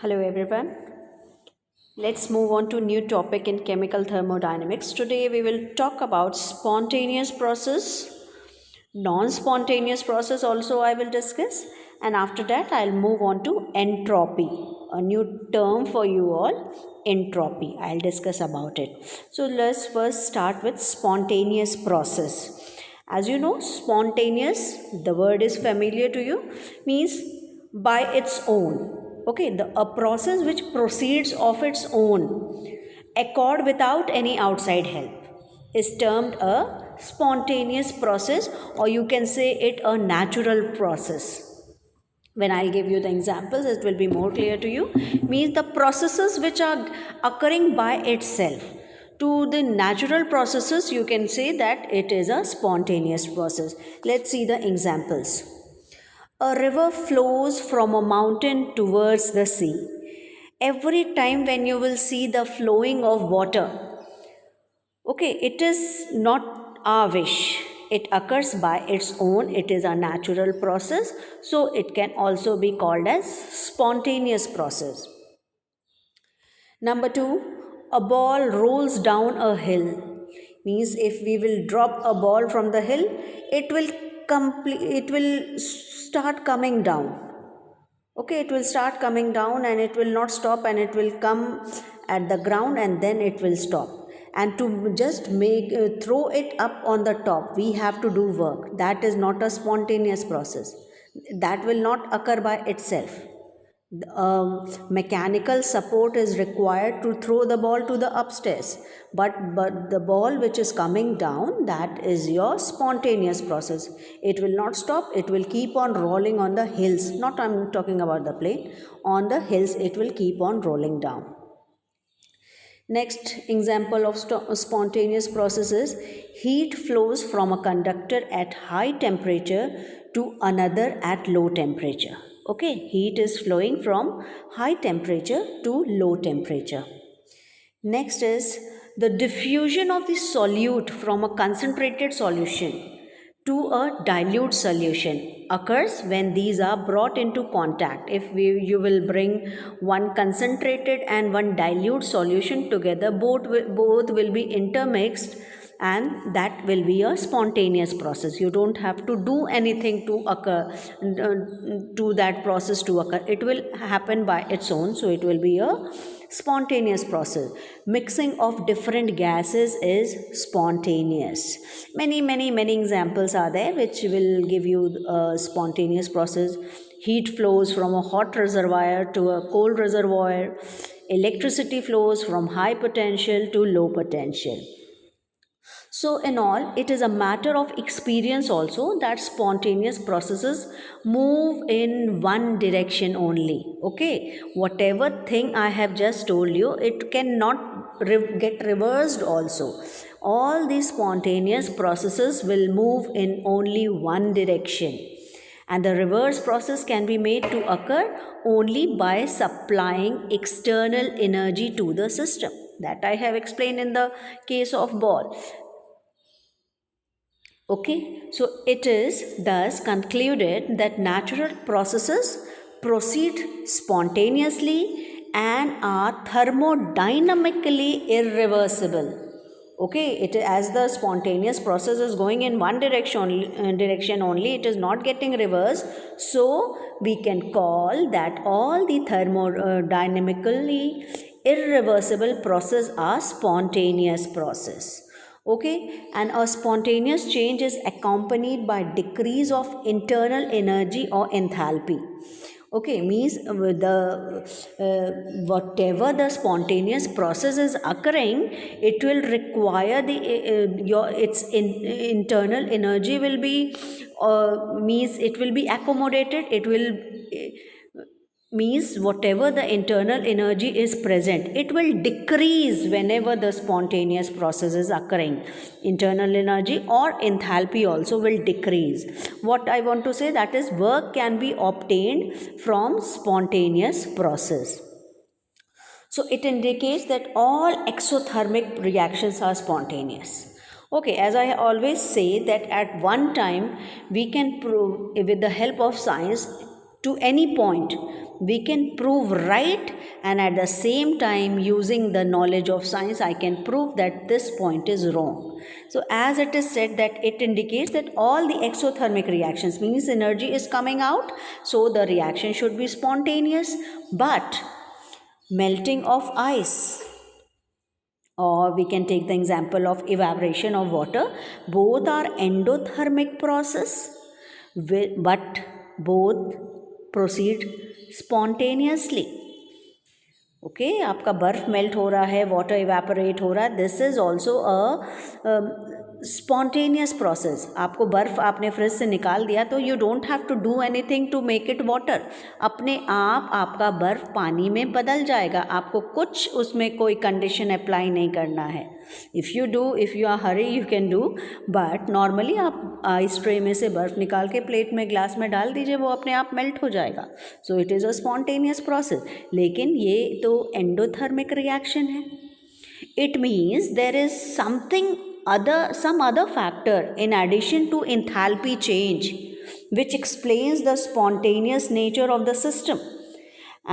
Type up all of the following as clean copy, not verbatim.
Hello everyone. Let's move on to new topic in chemical thermodynamics. Today we will talk about spontaneous process, non-spontaneous process also I will discuss, and after that I'll move on to entropy, a new term for you all, entropy. I'll discuss about it. So let's first start with spontaneous process. As you know, spontaneous, the word is familiar to you, means by its own. Okay, a process which proceeds of its own accord without any outside help is termed a spontaneous process, or you can say it a natural process. When I'll give you the examples, it will be more clear to you. Means the processes which are occurring by itself. To the natural processes, you can say that it is a spontaneous process. Let's see the examples. A river flows from a mountain towards the sea. Every time when you will see the flowing of water, okay, it is not our wish. It occurs by its own. It is a natural process. So it can also be called as spontaneous process. Number two, a ball rolls down a hill. Means if we will drop a ball from the hill, it will start coming down. Okay, it will start coming down and it will not stop, and it will come at the ground and then it will stop. And to just make throw it up on the top, we have to do work. That is not a spontaneous process. That will not occur by itself. Mechanical support is required to throw the ball to the upstairs, but the ball which is coming down, that is your spontaneous process. It will not stop. It will keep on rolling on the hills. Not I'm talking about the plane. On the hills it will keep on rolling down. Next example of spontaneous process is heat flows from a conductor at high temperature to another at low temperature. Okay, heat is flowing from high temperature to low temperature. Next is the diffusion of the solute from a concentrated solution to a dilute solution occurs when these are brought into contact. If you will bring one concentrated and one dilute solution together, both will be intermixed, and that will be a spontaneous process. You don't have to do anything to occur, to that process to occur. It will happen by its own, so it will be a spontaneous process. Mixing of different gases is spontaneous. Many examples are there which will give you a spontaneous process. Heat flows from a hot reservoir to a cold reservoir. Electricity flows from high potential to low potential. So, in all, it is a matter of experience also that spontaneous processes move in one direction only. Okay, whatever thing I have just told you, it cannot get reversed also. All these spontaneous processes will move in only one direction, and the reverse process can be made to occur only by supplying external energy to the system. That I have explained in the case of ball. Okay, so it is thus concluded that natural processes proceed spontaneously and are thermodynamically irreversible. Okay, it as the spontaneous process is going in one direction only, it is not getting reversed. So we can call that all the thermodynamically irreversible process are spontaneous process. Okay, and a spontaneous change is accompanied by decrease of internal energy or enthalpy. Okay, means whatever the spontaneous process is occurring, it will require the your its internal energy will be means it will be accommodated. It will means whatever the internal energy is present, it will decrease whenever the spontaneous process is occurring. Internal energy or enthalpy also will decrease. What I want to say, that is work can be obtained from spontaneous process. So it indicates that all exothermic reactions are spontaneous. Okay, as I always say that at one time we can prove with the help of science to any point we can prove right, and at the same time using the knowledge of science I can prove that this point is wrong. So as it is said that it indicates that all the exothermic reactions means energy is coming out, so the reaction should be spontaneous. But melting of ice, or we can take the example of evaporation of water, both are endothermic process, but both proceed spontaneously. Okay आपका बर्फ melt हो रहा है, water evaporate हो रहा है, this is also a spontaneous process. आपको बर्फ आपने फ्रिज से निकाल दिया तो you don't have to do anything to make it water. अपने आप आपका बर्फ पानी में बदल जाएगा, आपको कुछ उसमें कोई कंडीशन अप्लाई नहीं करना है. If you are hurry you can do, but normally आप आइस ट्रे में से बर्फ़ निकाल के प्लेट में ग्लास में डाल दीजिए, वो अपने आप मेल्ट हो जाएगा. So it is a spontaneous process. लेकिन ये तो एंडोथर्मिक रिएक्शन है. It means there is some other factor in addition to enthalpy change which explains the spontaneous nature of the system,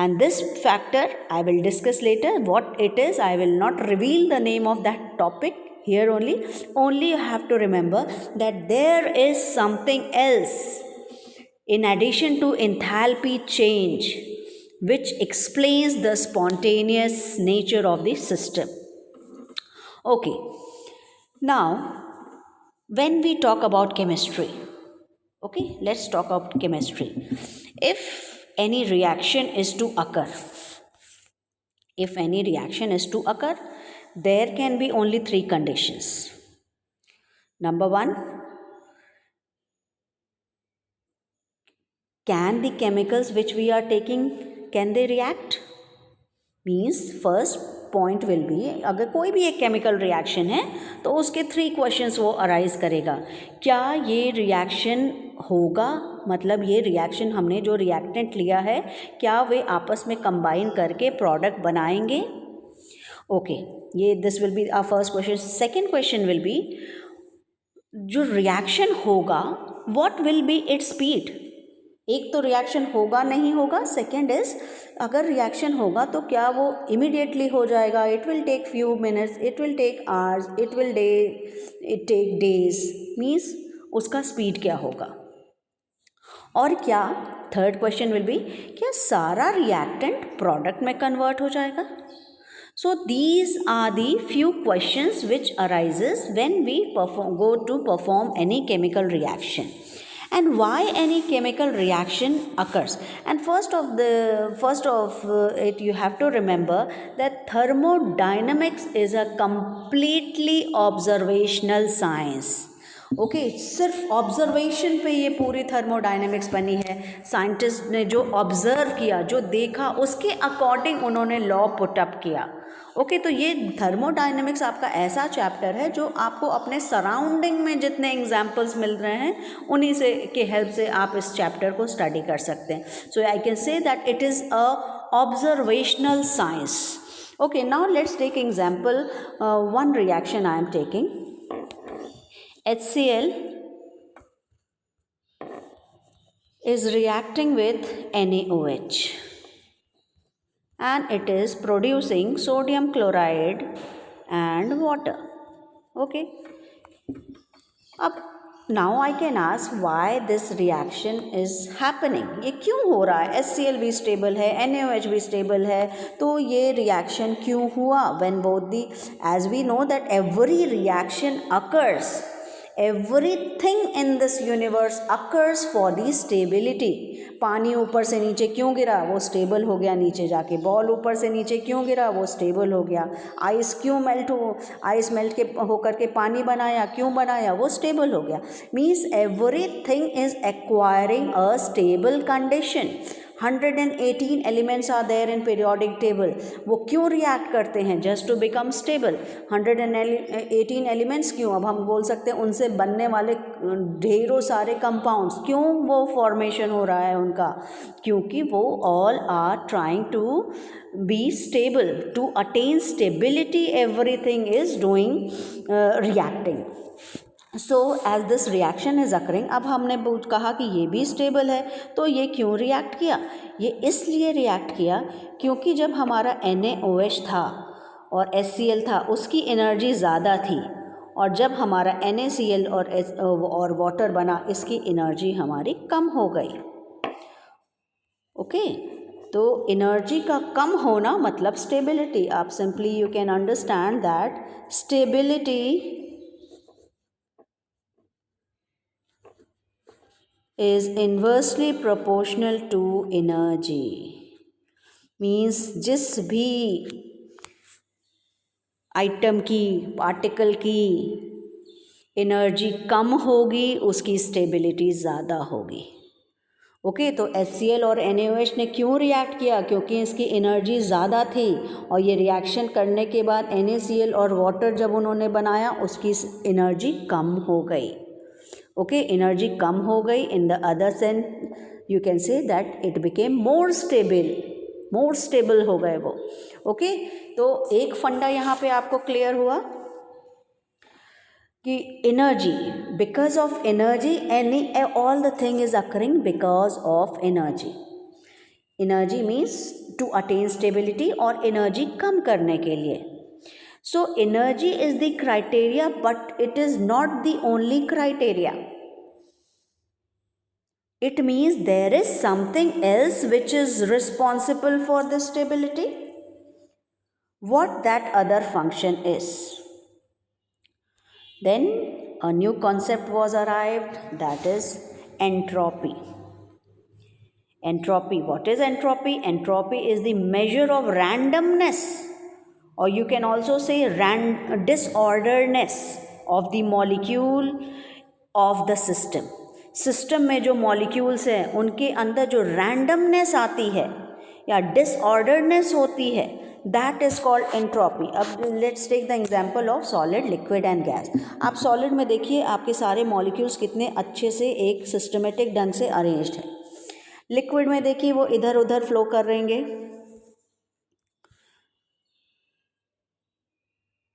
and this factor I will discuss later what it is. I will not reveal the name of that topic here. Only you have to remember that there is something else in addition to enthalpy change which explains the spontaneous nature of the system. Okay, now when we talk about chemistry, okay, let's talk about chemistry. If any reaction is to occur, there can be only three conditions. Number one, can the chemicals which we are taking, can they react? Means first point will be, अगर कोई भी एक chemical reaction है तो उसके three questions वो arise करेगा. क्या ये रिएक्शन होगा, मतलब ये रिएक्शन हमने जो रिएक्टेंट लिया है क्या वे आपस में कंबाइन करके प्रोडक्ट बनाएंगे. ओके, ये this will be our first question. Second question will be, जो रिएक्शन होगा what will be its speed. एक तो रिएक्शन होगा नहीं होगा, सेकेंड इज अगर रिएक्शन होगा तो क्या वो इमीडिएटली हो जाएगा, it will take few minutes, it will take hours, it take days, means उसका स्पीड क्या होगा. और क्या थर्ड क्वेश्चन विल बी, क्या सारा रिएक्टेंट प्रोडक्ट में कन्वर्ट हो जाएगा. So these are the few questions which arises when we go to perform any chemical reaction. And why any chemical reaction occurs. And first of it you have to remember that thermodynamics is a completely observational science. Okay, सिर्फ observation पे ये पूरी thermodynamics बनी है. Scientist ने जो observe किया, जो देखा, उसके अकॉर्डिंग उन्होंने लॉ पुटअप किया. ओके, तो ये थर्मोडायनेमिक्स आपका ऐसा चैप्टर है जो आपको अपने सराउंडिंग में जितने एग्जाम्पल्स मिल रहे हैं उन्हीं से के हेल्प से आप इस चैप्टर को स्टडी कर सकते हैं. So I can say that it is a observational science. Okay, now let's take example one reaction I am taking. HCl is reacting with NaOH and it is producing sodium chloride and water. Okay, अब now I can ask why this reaction is happening. ये क्यों हो रहा है. HCl भी stable है, NaOH भी stable है, तो ये रिएक्शन क्यों हुआ. when both the, as we know that every reaction occurs, everything in this universe occurs for the stability. पानी ऊपर से नीचे क्यों गिरा, वो स्टेबल हो गया नीचे जाके. बॉल ऊपर से नीचे क्यों गिरा, वो स्टेबल हो गया. आइस क्यों आइस मेल्ट के होकर के पानी बनाया, क्यों बनाया, वो स्टेबल हो गया. Means everything is acquiring a stable condition. 118 elements are there in periodic table. वो क्यों रिएक्ट करते हैं, just to become stable. 118 elements क्यों, अब हम बोल सकते हैं उनसे बनने वाले ढेरों सारे कंपाउंड्स, क्यों वो फॉर्मेशन हो रहा है उनका, क्योंकि वो all are trying to be stable. To attain stability everything is doing reacting. So as this reaction is occurring, अब हमने कहा कि ये भी स्टेबल है, तो ये क्यों रिएक्ट किया? ये इसलिए रिएक्ट किया क्योंकि जब हमारा NaOH था और HCl था उसकी एनर्जी ज़्यादा थी, और जब हमारा NaCl और वाटर बना इसकी एनर्जी हमारी कम हो गई। ओके, तो एनर्जी का कम होना मतलब स्टेबिलिटी। आप simply you can understand that stability is inversely proportional to energy, means जिस भी आइटम की, पार्टिकल की एनर्जी कम होगी उसकी स्टेबिलिटी ज़्यादा होगी। ओके, तो HCl और NaOH ने क्यों रिएक्ट किया? क्योंकि इसकी एनर्जी ज़्यादा थी, और ये रिएक्शन करने के बाद NaCl और वाटर जब उन्होंने बनाया उसकी एनर्जी कम हो गई। ओके, एनर्जी कम हो गई, in the other sense you can say that it became more stable हो गए वो। ओके, तो एक फंडा यहाँ पे आपको क्लियर हुआ कि energy, because of energy, any all the thing is occurring because of energy. Energy means to attain stability, और एनर्जी कम करने के लिए। So energy is the criteria, but it is not the only criteria. It means there is something else which is responsible for the stability. What that other function is? Then a new concept was arrived, that is entropy. Entropy. What is entropy? Entropy is the measure of randomness, or you can also say disorderness of the molecule of the system. System में जो molecules हैं उनके अंदर जो randomness आती है या disorderness होती है, दैट इज़ कॉल्ड एंट्रोपी. अब let's take the example of solid, liquid and gas. आप सॉलिड में देखिए आपके सारे मॉलिक्यूल्स कितने अच्छे से एक सिस्टमेटिक ढंग से अरेंज्ड है. लिक्विड में देखिए वो इधर उधर फ्लो कर रहेंगे,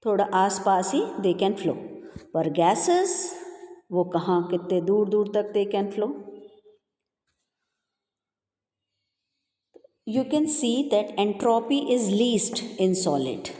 थोड़ा आसपास ही दे कैन फ्लो. पर गैसेस वो कहाँ, कितने दूर दूर तक they can flow. You can see that entropy is least in solid.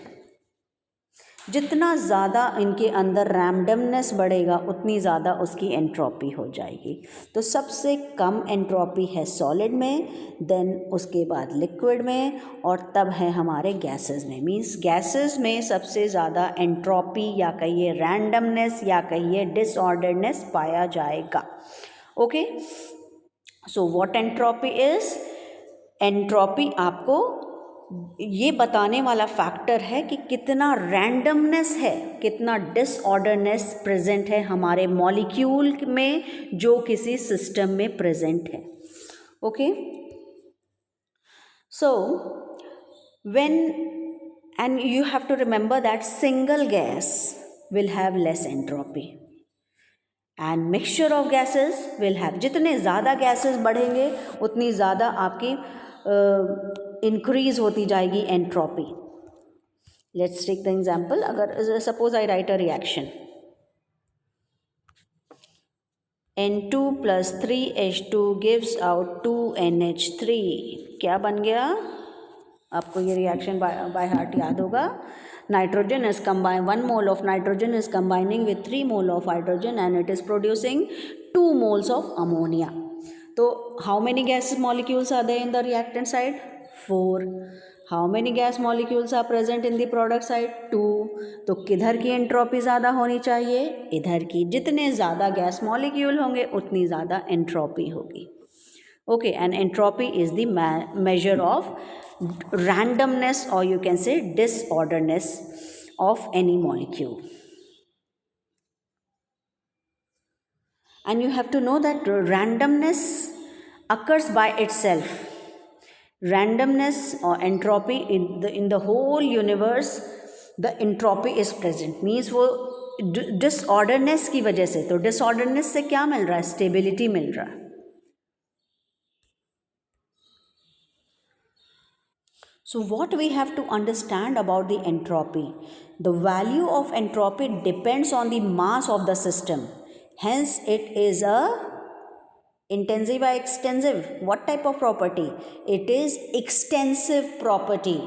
जितना ज़्यादा इनके अंदर रैंडमनेस बढ़ेगा उतनी ज़्यादा उसकी एंट्रोपी हो जाएगी. तो सबसे कम एंट्रोपी है सॉलिड में, देन उसके बाद लिक्विड में, और तब है हमारे गैसेस में. मीन्स गैसेस में सबसे ज़्यादा एंट्रोपी या कहिए रैंडमनेस या कहिए डिसऑर्डरनेस पाया जाएगा. Okay, so what entropy is? Entropy आपको ये बताने वाला फैक्टर है कि कितना रैंडमनेस है, कितना डिसऑर्डरनेस प्रेजेंट है हमारे मॉलिक्यूल में जो किसी सिस्टम में प्रेजेंट है. Okay, so when, and you have to remember that single gas will have less entropy and mixture of gases will have. जितने ज़्यादा गैसेस बढ़ेंगे उतनी ज़्यादा आपकी इंक्रीज होती जाएगी entropy. Let's take the example. अगर suppose I write a reaction N2 plus 3H2 gives out 2NH3. क्या बन गया? आपको ये रिएक्शन बाय हार्ट याद होगा. Nitrogen is combine, 1 mole of nitrogen is combining with 3 mole of hydrogen and it is producing 2 moles of ammonia. तो how many gas molecules are there in the reactant side? 4. How many gas molecules are present in the product side? 2. तो किधर की entropy ज़्यादा होनी चाहिए? इधर की. जितने ज़्यादा गैस मॉलिक्यूल होंगे उतनी ज़्यादा एंट्रोपी होगी. Okay, and entropy is the measure of randomness, or you can say disorderness of any molecule. And you have to know that randomness occurs by itself. Randomness or entropy in the whole universe, the entropy is present. Means वो disorderness की वजह से, तो disorderness से क्या मिल रहा है? Stability मिल रहा है. So what we have to understand about the entropy? The value of entropy depends on the mass of the system. Hence, it is a intensive or extensive. What type of property? It is extensive property.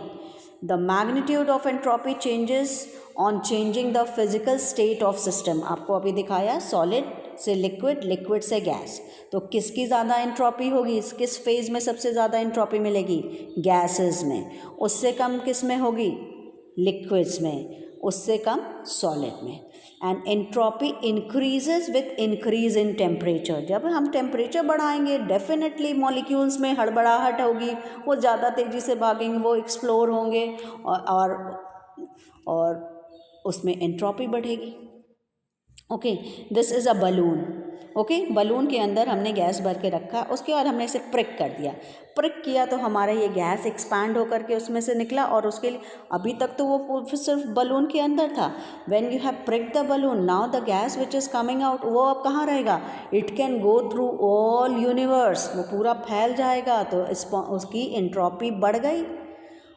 The magnitude of entropy changes on changing the physical state of system. आपको अभी दिखाया solid से liquid, liquid से gas. तो किसकी ज़्यादा entropy होगी, किस फेज में सबसे ज़्यादा एंट्रोपी मिलेगी? गैसेस में. उससे कम किस में होगी? लिक्विड्स में. उससे कम सॉलिड में. And entropy increases with increase in temperature. जब हम टेम्परेचर बढ़ाएंगे डेफिनेटली मॉलिक्यूल्स में हड़बड़ाहट होगी, वो ज़्यादा तेज़ी से भागेंगे, वो एक्सप्लोर होंगे और उसमें एंट्रोपी बढ़ेगी. Okay, this is a balloon. Okay, balloon के अंदर हमने गैस भर के रखा, उसके बाद हमने इसे प्रिक कर दिया. प्रिक किया तो हमारा ये गैस एक्सपैंड होकर के उसमें से निकला, और उसके लिए अभी तक तो वो सिर्फ बलून के अंदर था. When you have prick the balloon, now the gas which is coming out, वो अब कहाँ रहेगा? It can go through all universe, वो पूरा फैल जाएगा. तो उसकी एंट्रोपी बढ़ गई.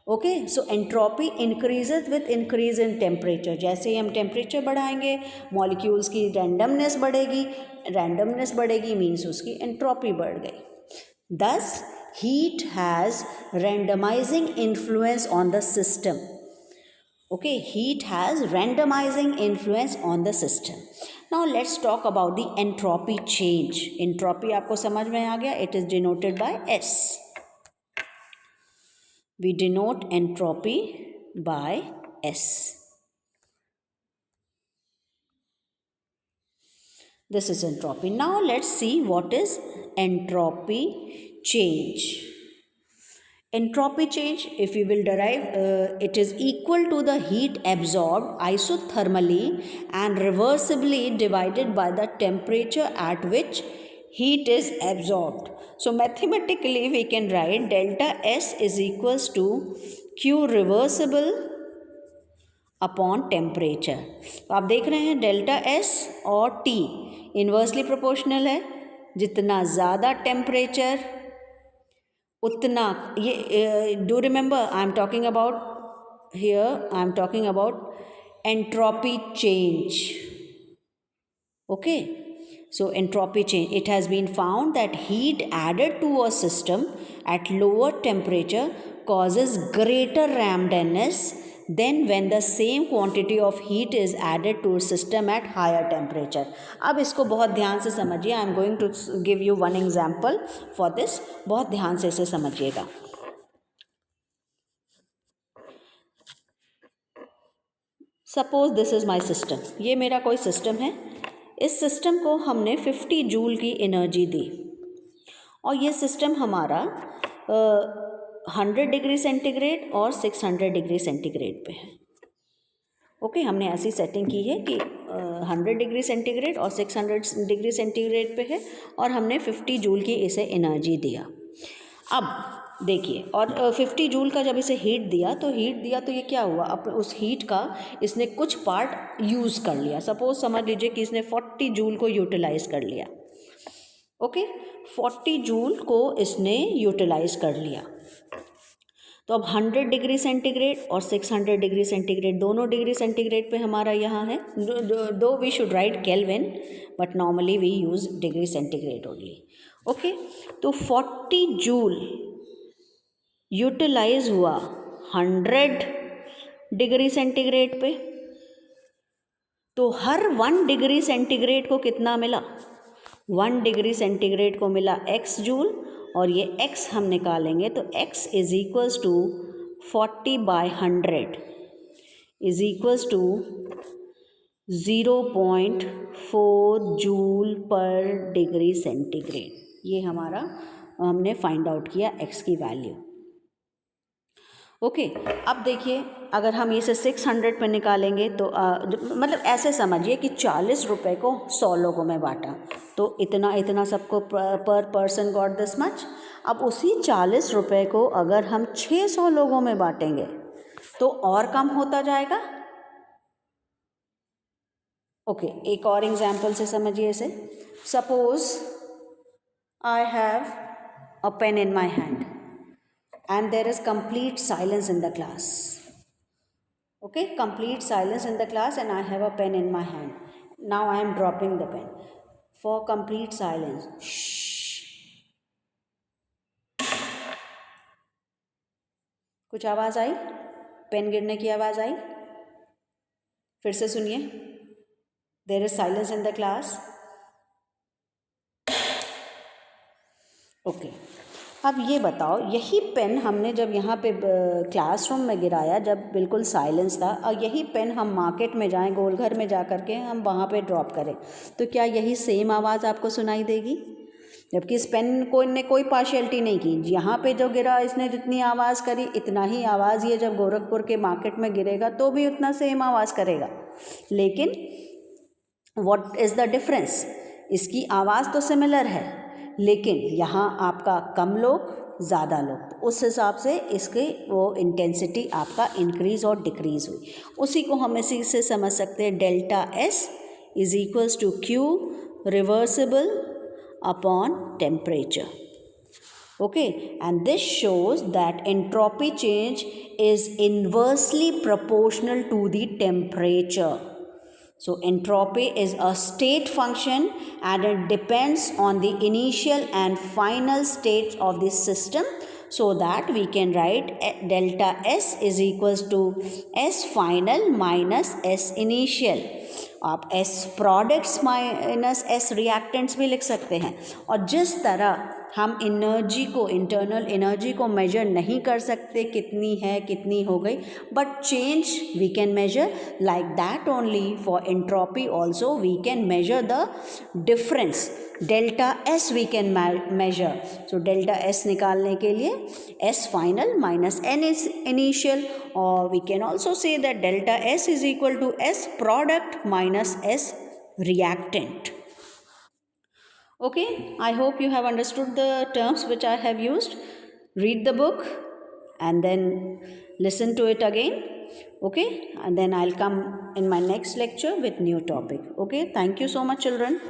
Okay, so entropy increases with increase in temperature. जैसे ही हम टेम्परेचर बढ़ाएंगे मॉलिक्यूल्स की रैंडमनेस बढ़ेगी. रैंडमनेस बढ़ेगी मीन्स उसकी एंट्रोपी बढ़ गई. Thus heat has randomising influence on the system. Okay, heat has randomising influence on the system. Now let's talk about the entropy change. Entropy आपको समझ में आ गया. It is denoted by S. We denote entropy by S. This is entropy. Now let's see what is entropy change. Entropy change, if we will derive, it is equal to the heat absorbed isothermally and reversibly divided by the temperature at which heat is absorbed. So mathematically we can write delta S is equals to Q reversible upon temperature. तो आप देख रहे हैं delta S और T inversely proportional है. जितना ज़्यादा temperature उतना, ये do remember I am talking about here, I am talking about entropy change. Okay, so entropy change, it has been found that heat added to a system at lower temperature causes greater dampness than when the same quantity of heat is added to a system at higher temperature. अब इसको बहुत ध्यान से समझिए. I am going to give you one example for this. बहुत ध्यान से इसे समझिएगा. Suppose this is my system. ये मेरा कोई सिस्टम है. इस सिस्टम को हमने 50 जूल की एनर्जी दी और ये सिस्टम हमारा 100 डिग्री सेंटीग्रेड और 600 डिग्री सेंटीग्रेड पे है. ओके, हमने ऐसी सेटिंग की है कि 100 डिग्री सेंटीग्रेड और 600 डिग्री सेंटीग्रेड पे है और हमने 50 जूल की इसे एनर्जी दिया. अब देखिए, और 50 जूल का जब इसे हीट दिया तो ये क्या हुआ, अब उस हीट का इसने कुछ पार्ट यूज़ कर लिया. सपोज समझ लीजिए कि इसने 40 जूल को यूटिलाइज़ कर लिया. ओके, 40 जूल को इसने यूटिलाइज़ कर लिया. तो अब 100 डिग्री सेंटीग्रेड और 600 डिग्री सेंटीग्रेड, दोनों डिग्री सेंटीग्रेड पे हमारा यहाँ है. Though we should write kelvin, but normally we use degree centigrade only. Okay, तो 40 जूल यूटिलाइज हुआ 100 डिग्री सेंटीग्रेड पे. तो हर 1 डिग्री सेंटीग्रेड को कितना मिला? 1 डिग्री सेंटीग्रेड को मिला x जूल, और ये x हम निकालेंगे तो x is equals to 40/100 is equals to 0.4 joule per degree centigrade. ये हमारा हमने फाइंड आउट किया x की वैल्यू. ओके, अब देखिए, अगर हम इसे 600 पे निकालेंगे तो मतलब ऐसे समझिए कि 40 रुपये को 100 लोगों में बांटा तो इतना सबको पर पर्सन गॉट दिस मच. अब उसी 40 रुपये को अगर हम 600 लोगों में बांटेंगे तो और कम होता जाएगा. ओके, एक और एग्जाम्पल से समझिए इसे. Suppose I have a pain in my hand and there is complete silence in the class. Okay, complete silence in the class and I have a pen in my hand. Now I am dropping the pen. For complete silence. Shh. कुछ आवाज़ आई? Pen गिरने की आवाज़ आई? फिर से सुनिए. There is silence in the class. Okay अब ये बताओ, यही पेन हमने जब यहाँ पे क्लासरूम में गिराया, जब बिल्कुल साइलेंस था, और यही पेन हम मार्केट में जाएं, गोलघर में जा कर के हम वहाँ पे ड्रॉप करें, तो क्या यही सेम आवाज़ आपको सुनाई देगी? जबकि इस पेन को ने कोई पार्शियलिटी नहीं की, यहाँ पे जो गिरा इसने जितनी आवाज़ करी इतना ही आवाज़ ये जब गोरखपुर के मार्केट में गिरेगा तो भी उतना सेम आवाज़ करेगा. लेकिन व्हाट इज़ द डिफरेंस? इसकी आवाज़ तो सिमिलर है, लेकिन यहाँ आपका कम लोग ज़्यादा लोग, तो उस हिसाब से इसकी वो इंटेंसिटी आपका इंक्रीज़ और डिक्रीज़ हुई. उसी को हम इसी से समझ सकते हैं. Delta S is equals to Q reversible upon temperature. Okay, and this shows that entropy change is inversely proportional to the temperature. So entropy is a state function and it depends on the initial and final state of the system, so that we can write delta S is equals to S final minus S initial. आप S products minus S reactants भी लिख सकते हैं. और जिस तरह हम energy को, इंटरनल एनर्जी को मेजर नहीं कर सकते कितनी है कितनी हो गई, but change we can measure, like that only for entropy also we can measure the difference. Delta S we can measure. So delta S निकालने के लिए S final minus N initial, और we can also say that delta S is equal to S product minus S reactant. Okay, I hope you have understood the terms which I have used. Read the book and then listen to it again. Okay, and then I'll come in my next lecture with new topic. Okay, thank you so much, children.